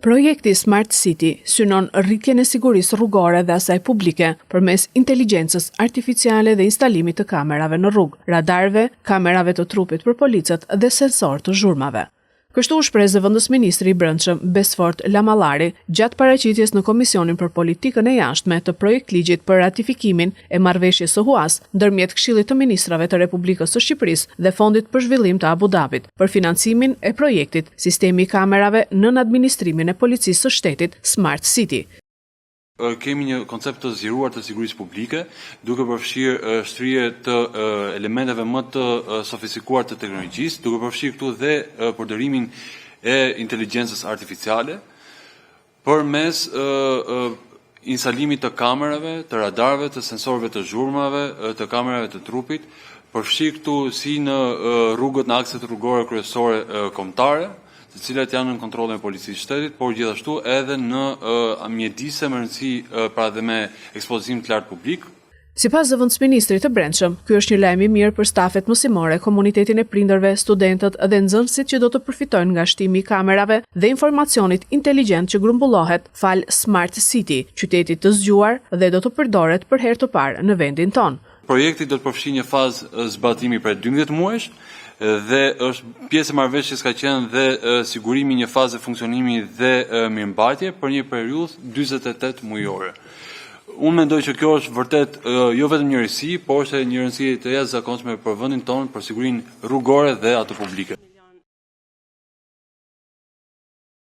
Projekti Smart City synon rritjen e sigurisë rrugore dhe asaj publike përmes inteligjencës artificiale dhe instalimit të kamerave në rrugë, radarëve, kamerave të trupit për policët dhe sensor të zhurmave. Kështu u shpreh zëvendësministri i Brendshëm Besfort Lamallari gjatë paraqitjes në Komisionin për Politikën e Jashtme të projektligjit për ratifikimin e marrëveshjes së Huas ndërmjet Këshillit të Ministrave të Republikës së Shqipërisë dhe Fondit për Zhvillim të Abu Dhabit për financimin e projektit Sistemi i kamerave nën administrimin e Policisë së Shtetit Smart City. Kemi një koncept të zgjeruar të sigurisë publike, duke përfshirë shtrije të elementeve më të sofistikuar të teknologjisë, duke përfshirë këtu dhe përdorimin e inteligjencës artificiale, përmes instalimit të kamerave, të radarëve, të sensorëve të zhurmave, të kamerave të trupit, përfshirë këtu si në rrugët në akset rrugore kryesore kombëtare, të cilat janë në kontrollin e policisë shtetit, por gjithashtu edhe në mjedise me rëndësi pra dhe me ekspozim të lartë publik. Sipas zëvendësministrit të Brendshëm, ky është një lajm i mirë për stafet mësimore, komunitetin e prindërve, studentët dhe nxënësit që do të përfitojnë nga shtimi i kamerave dhe informacionit inteligjent që grumbullohet fal Smart City, qytetit të zgjuar dhe do të përdoret për herë të parë në vendin tonë. Projekti do të përfshijë një fazë zbatimi për 12 muajsh, dhe është pjesë e marrëveshjes ka qenë dhe sigurimi një fazë funksionimi dhe mirëmbajtje për një periudhë 48 mujore. Unë mendoj që kjo është vërtet jo vetëm një rëndësi, por është një rëndësi të jashtëzakonshme për vendin tonë, për sigurinë rrugore dhe atë publike.